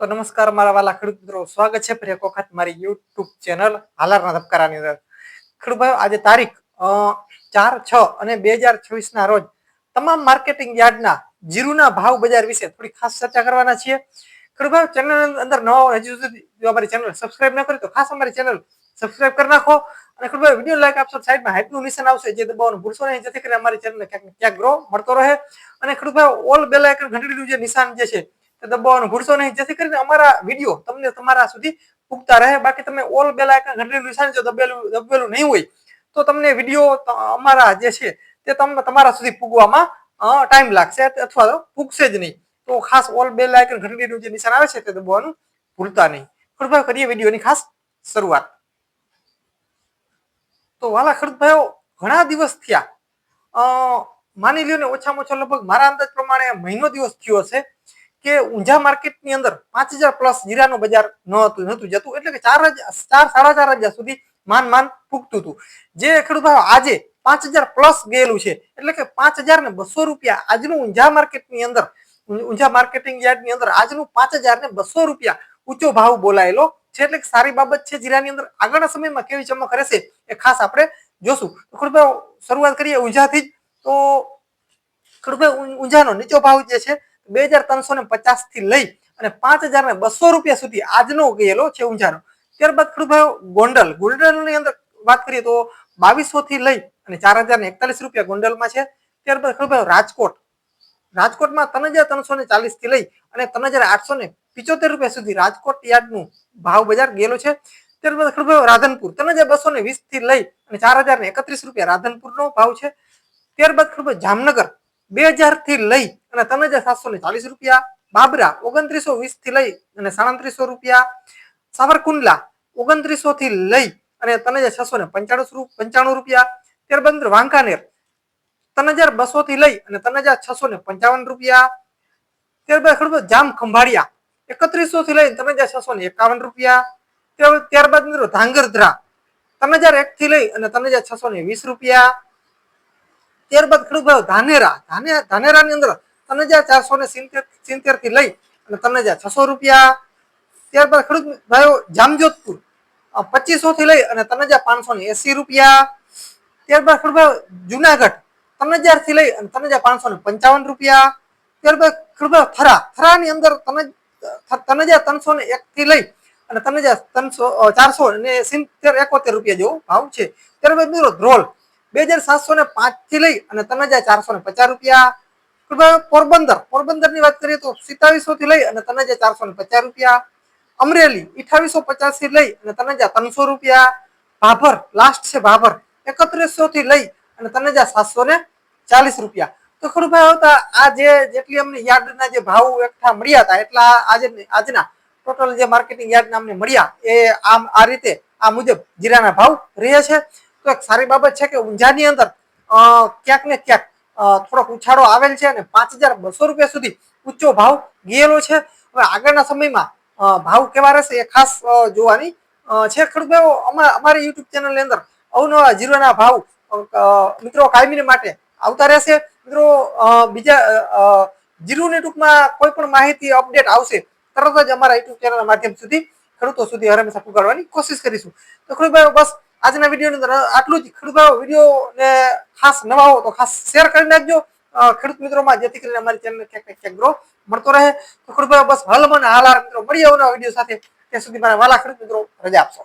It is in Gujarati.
તો નમસ્કાર મારા વાલા ખેડૂત મિત્રો, સ્વાગત છે ફરી એક વખત મારી યુટ્યુબ ચેનલ હાલારના ધબકારાની અંદર. ખેડૂત ભાઈઓ, આજે તારીખ 4/6/2026 ના રોજ તમામ માર્કેટિંગ યાર્ડના જીરુના ભાવ બજાર વિશે થોડી ખાસ ચર્ચા કરવાના છીએ. ખેડૂત ભાઈઓ, ચેનલ અંદર નવા હજુ સુધી જો અમારી ચેનલ સબસ્ક્રાઇબ ન કરી તો ખાસ અમારી ચેનલ સબસ્ક્રાઇબ કરી નાખો. અને ખેડૂત ભાઈઓ, વિડીયો લાઈક આપશો, સાઈડમાં હાઈપનું નિશાન આવશે જે દબાવવાનું ભૂલશો નહીં, જેથી કરીને અમારી ચેનલને ક્યાંક ને ક્યાંક ગ્રો મળતો રહે. અને ખેડૂત ભાઈઓ, ઓલ બેલ આઇકન ઘંટડીનું જે નિશાન જે છે દબાવવાનું ભૂલશો નહીં, જેથી કરીને અમારા વિડીયો તમને તમારા સુધી પૂગતા રહે. બાકી તમે ઓલ બેલ આઇકન ઘંટડીનું નિશાન જો દબેલું નહીં હોય તો તમને વિડીયો અમારા જે છે તે તમારા સુધી પૂગવામાં ટાઈમ લાગશે અથવા તો પૂગશે જ નહીં. તો ખાસ ઓલ બેલ આઇકન ઘંટડીનું જે નિશાન આવે છે તે દબાવવાનું ભૂલતા નહીં. ખેડૂત ભાઈઓ, કરીએ વિડીયોની ખાસ શરૂઆત. તો વાલા ખેડૂત ભાઈઓ, ઘણા દિવસ થયા, માની લ્યો ને ઓછામાં ઓછો લગભગ મારા અંદાજ પ્રમાણે મહિનો દિવસ થયો હશે કે ઊંઝા માર્કેટની અંદર 5000 પ્લસ જીરાનું બજાર નહોતું જતું. એટલે કે 4-4.5 સુધી માન ફૂગતું હતું. જે ખેડૂત ભાઈઓ આજે 5000 પ્લસ ગયેલું છે, એટલે કે 5200 રૂપિયા આજનું ઊંઝા માર્કેટની અંદર, ઊંઝા માર્કેટિંગ યાર્ડની અંદર આજનું 5200 રૂપિયા ઊંચો ભાવ બોલાયેલો છે. એટલે કે સારી બાબત છે. જીરાની અંદર આગળના સમયમાં કેવી ચમક રહેશે એ ખાસ આપણે જોશું. તો ખેડૂત ભાઈઓ, શરૂઆત કરીએ ઊંઝાથી જ. તો ખેડૂત ભાઈ, ઊંઝાનો નીચો ભાવ જે છે 2350 થી લઈ અને 5200 રૂપિયા સુધી આજનો ગયેલો છે ઊંઝાનો. ત્યારબાદ ખેડૂત ભાઈઓ, ગોંડલની અંદર વાત કરીએ તો 2200 થી લઈ અને 4041 રૂપિયા ગોંડલમાં છે. ત્યારબાદ ખેડૂત ભાઈઓ, રાજકોટમાં 3340 થી લઈ અને 3875 રૂપિયા સુધી રાજકોટ યાર્ડનું ભાવ બજાર ગયેલો છે. ત્યારબાદ ખેડૂત ભાઈઓ, રાધનપુર 3220 થી લઈ અને 4031 રૂપિયા રાધનપુરનો ભાવ છે. ત્યારબાદ ખેડૂત ભાઈઓ, જામનગર 2000 થી લઈ અને 3740 રૂપિયા, બાબરા 2920 થી લઈ અને 3700 રૂપિયા, સાવરકુંડલા 2900 થી લઈ અને 3695 રૂપિયા. ત્યારબાદ વાંકાનેર 3200 થી લઈ અને 3655 રૂપિયા. ત્યારબાદ ખેડૂત જામ ખંભાળિયા 3100 થી લઈ 3651 રૂપિયા. ત્યારબાદ મિત્રો ધાંગધ્રા 3001 થી લઈ અને 3620 રૂપિયા. ત્યારબાદ ખેડૂત ભાઈઓ, ધાનેરાની અંદર 3470 થી લઈ અને 3600 રૂપિયા. ત્યારબાદ ખેડૂત ભાઈઓ, જામજોધપુર 2500 થી લઈ અને 3580 રૂપિયા. ત્યારબાદ ખેડૂત ભાઈઓ, જુનાગઢ 3000 થી લઈ અને 3555 રૂપિયા. ત્યારબાદ ખેડૂત ભાઈઓ, થરાની અંદર 3301 થી લઈ અને 3471 રૂપિયા જેવો ભાવ છે. ત્યારબાદ મિત્રો ધ્રોલ 2705 થી લઈ અને 3450 રૂપિયા. પોરબંદરની વાત કરીએ તો 2700 થી લઈ અને 3450 રૂપિયા. અમરેલી 2850 થી લઈ અને 3300 રૂપિયા. ભાભર લાસ્ટ છે, ભાભર 3100 થી લઈ અને 3740 રૂપિયા. તો ખેડૂત ભાઈઓ, આ જેટલી અમને યાર્ડના જે ભાવ એકઠા મળ્યા હતા એટલા આજના ટોટલ જે માર્કેટિંગ યાર્ડના અમને મળ્યા એ આ રીતે આ મુજબ જીરાના ભાવ રહ્યા છે. તો એક સારી બાબત છે કે ઊંઝાની અંદર ક્યાંક ને ક્યાંક થોડોક ઉછાળો આવેલ છે અને 5200 રૂપિયા સુધી ઊંચો ભાવ ગયેલો છે. હવે આગળના સમયમાં ભાવ કેવા રહેશે એ ખાસ જોવાની છે. ખેડૂત ભાઈઓ, અમારી યુટ્યુબ ચેનલની અંદર અવનવા જીરાના ભાવ મિત્રો કાયમી માટે આવતા રહેશે. મિત્રો બીજા જીરુની ટૂંકમાં કોઈ પણ માહિતી અપડેટ આવશે તરત જ અમારા યુટ્યુબ ચેનલના માધ્યમ સુધી ખેડૂતો સુધી હંમેશા પુગાડવાની કોશિશ કરીશું. તો ખેડૂત ભાઈઓ, બસ આજના વિડીયોની અંદર આટલું જ. ખેડૂત ભાઈઓ, વિડીયોને ખાસ નવા હો તો ખાસ શેર કરી નાખજો ખેડૂત મિત્રોમાં, જેથી કરીને અમારી ચેનલને ક્યાંક ને ક્યાંક ગ્રો મળતો રહે. તો ખેડૂત ભાઈઓ, બસ હાલ મને હાલાર મિત્રો મળીએ આવના વિડીયો સાથે. ત્યાં સુધી મારા વાલા ખેડૂત મિત્રો રજા આપશો.